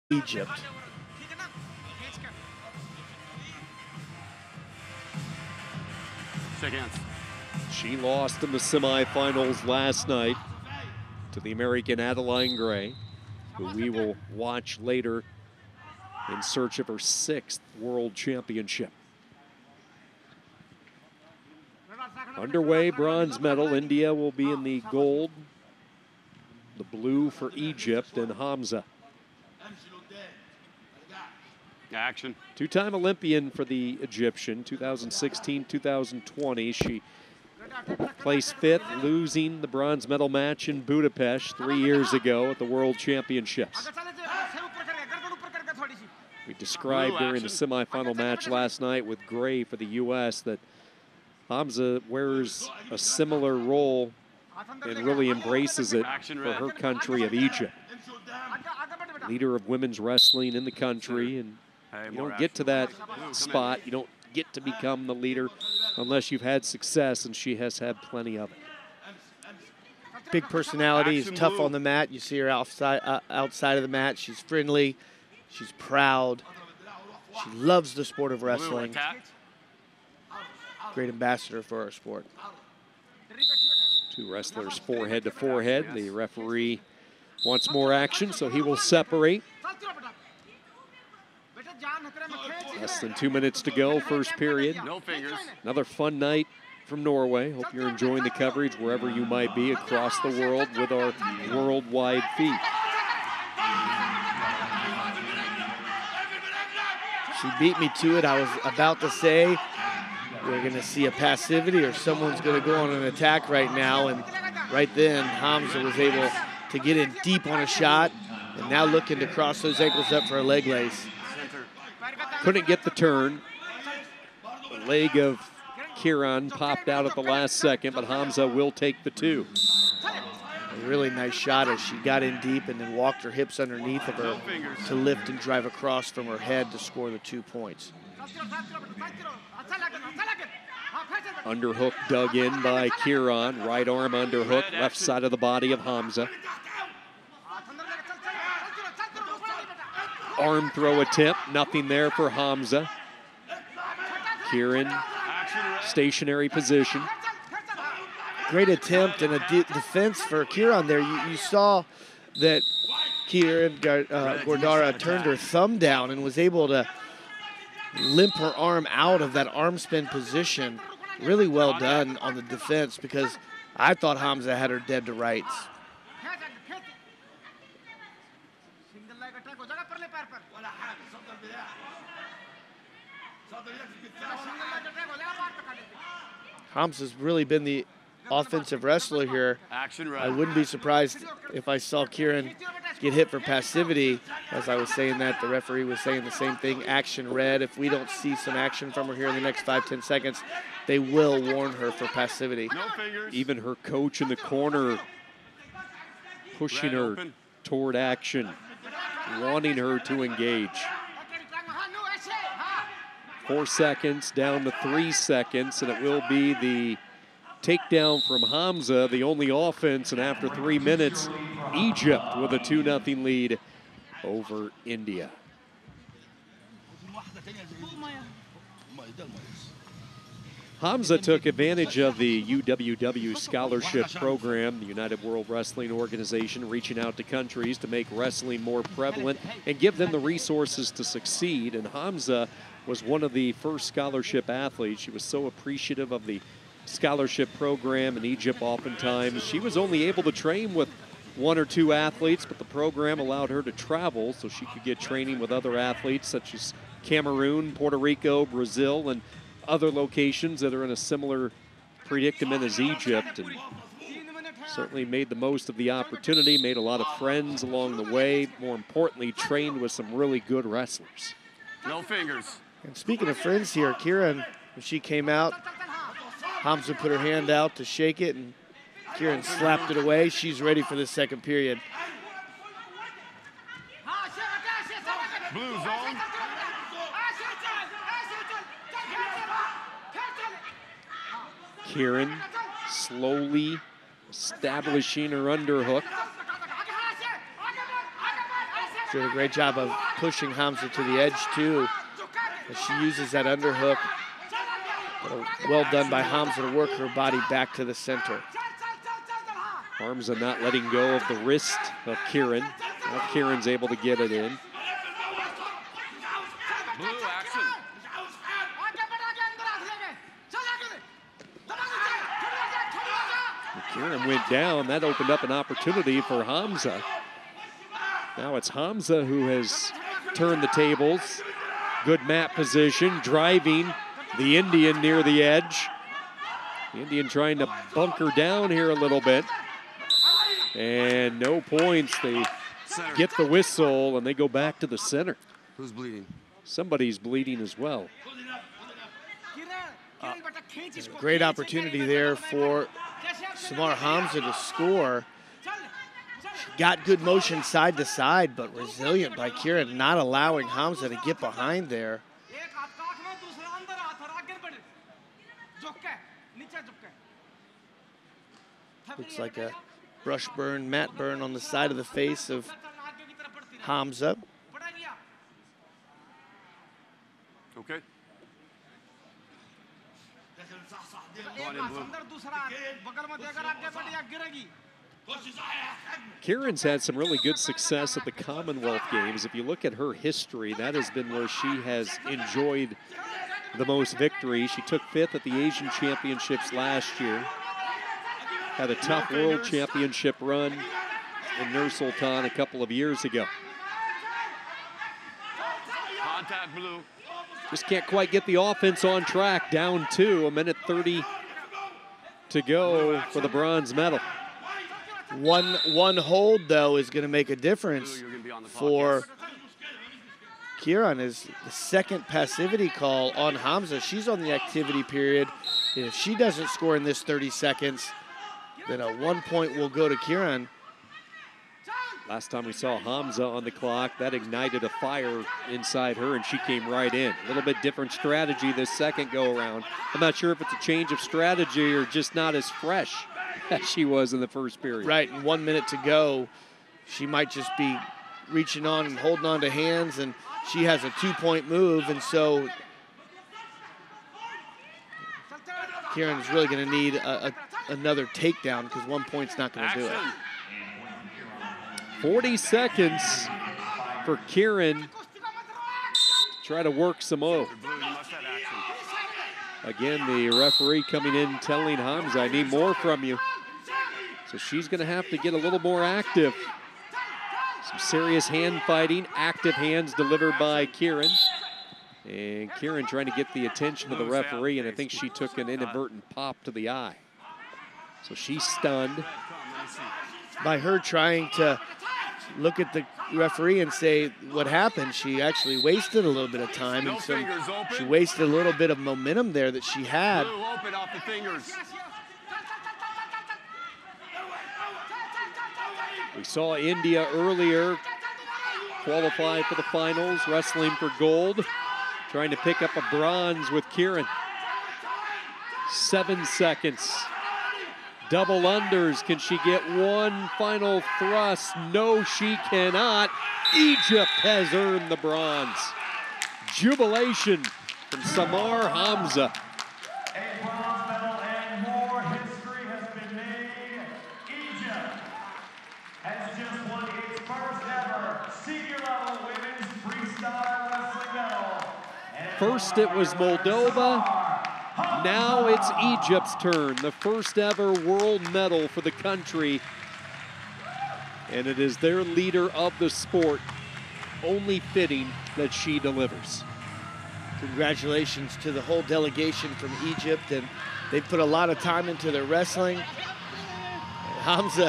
Egypt. Shake hands. She lost in the semifinals last night to the American Adeline Gray, who we will watch later in search of her 6th world championship. Underway, bronze medal. India will be in the gold, the blue for Egypt, and HAMZA. Action. Two-time Olympian for the Egyptian, 2016, 2020. She placed 5th, losing the bronze medal match in Budapest 3 years ago at the World Championships. We described during the semifinal match last night with Gray for the U.S. that HAMZA wears a similar role and really embraces it for her country of Egypt. Leader of women's wrestling in the country, and you don't get to that spot, you don't get to become the leader unless you've had success, and she has had plenty of it. Big personality, is tough on the mat. You see her outside of the mat. She's friendly, she's proud, she loves the sport of wrestling. Great ambassador for our sport. Two wrestlers forehead to forehead. The referee wants more action, so he will separate. Less than 2 minutes to go, first period. No fingers. Another fun night from Norway. Hope you're enjoying the coverage wherever you might be across the world with our worldwide feed. She beat me to it. I was about to say we're going to see a passivity or someone's going to go on an attack right now, and right then HAMZA was able to get in deep on a shot, and now looking to cross those ankles up for a leg lace. Couldn't get the turn. The leg of KIRAN popped out at the last second, but HAMZA will take the 2. A really nice shot as she got in deep and then walked her hips underneath of her to lift and drive across from her head to score the 2 points. Underhook dug in by KIRAN. Right arm underhook, left side of the body of HAMZA. Arm throw attempt, nothing there for HAMZA. KIRAN, stationary position. Great attempt and a defense for KIRAN there. You saw that KIRAN Gordara turned her thumb down and was able to limp her arm out of that arm spin position. Really well done on the defense, because I thought HAMZA had her dead to rights. HAMZA's really been the offensive wrestler here. I wouldn't be surprised if I saw KIRAN get hit for passivity. As I was saying that, the referee was saying the same thing, action red. If we don't see some action from her here in the next 5-10 seconds, they will warn her for passivity. Even her coach in the corner pushing her toward action, wanting her to engage. 4 seconds down to 3 seconds, and it will be the takedown from HAMZA, the only offense, and after 3 minutes, Egypt with a 2-0 lead over India. HAMZA took advantage of the UWW scholarship program, the United World Wrestling Organization, reaching out to countries to make wrestling more prevalent and give them the resources to succeed. And HAMZA was one of the first scholarship athletes. She was so appreciative of the scholarship program in Egypt oftentimes. She was only able to train with 1 or 2 athletes, but the program allowed her to travel so she could get training with other athletes such as Cameroon, Puerto Rico, Brazil, and other locations that are in a similar predicament as Egypt, and certainly made the most of the opportunity, made a lot of friends along the way, more importantly, trained with some really good wrestlers. No fingers. And speaking of friends here, KIRAN, when she came out, HAMZA put her hand out to shake it, and KIRAN slapped it away. She's ready for the second period. Blue zone. KIRAN slowly establishing her underhook. She did a great job of pushing HAMZA to the edge too. As she uses that underhook. But well done by HAMZA to work her body back to the center. HAMZA not letting go of the wrist of KIRAN. Now KIRAN's able to get it in. Blue, action. KIRAN went down. That opened up an opportunity for HAMZA. Now it's HAMZA who has turned the tables. Good mat position, driving the Indian near the edge. The Indian trying to bunker down here a little bit. And no points. They get the whistle and they go back to the center. Who's bleeding? Somebody's bleeding as well. Great opportunity there for Samar HAMZA to score. She got good motion side to side, but resilient by KIRAN, not allowing HAMZA to get behind there. Looks like a brush burn, mat burn on the side of the face of HAMZA. Okay. Go on in, Blue. KIRAN's had some really good success at the Commonwealth Games. If you look at her history, that has been where she has enjoyed the most victory. She took 5th at the Asian Championships last year. Had a tough World Championship run in Nur Sultan a couple of years ago. Contact, Blue. Just can't quite get the offense on track. Down 2, 1:30 to go for the bronze medal. One hold, though, is going to make a difference for KIRAN. Is the second passivity call on HAMZA. She's on the activity period. And if she doesn't score in this 30 seconds, then a 1 point will go to KIRAN. Last time we saw HAMZA on the clock, that ignited a fire inside her, and she came right in. A little bit different strategy this second go-around. I'm not sure if it's a change of strategy or just not as fresh as she was in the first period. Right, and 1 minute to go. She might just be reaching on and holding on to hands, and she has a 2-point move, and so KIRAN's really going to need another takedown because 1 point's not going to do it. 40 seconds for KIRAN. Try to work some more. Again, the referee coming in telling HAMZA, I need more from you. So she's going to have to get a little more active. Some serious hand fighting, active hands delivered by KIRAN. And KIRAN trying to get the attention of the referee, and I think she took an inadvertent pop to the eye. So she's stunned. By her trying to look at the referee and say what happened, she actually wasted a little bit of time, and so she wasted a little bit of momentum there that she had. Blue, open off the fingers. We saw India earlier qualify for the finals, wrestling for gold, trying to pick up a bronze with KIRAN. 7 seconds. Double unders. Can she get one final thrust? No, she cannot. Egypt has earned the bronze. Jubilation from Samar HAMZA. A bronze medal and more history has been made. Egypt has just won its first ever senior level women's freestyle wrestling medal. First it was Moldova. Now it's Egypt's turn, the first ever world medal for the country. And it is their leader of the sport. Only fitting that she delivers. Congratulations to the whole delegation from Egypt, and they put a lot of time into their wrestling. HAMZA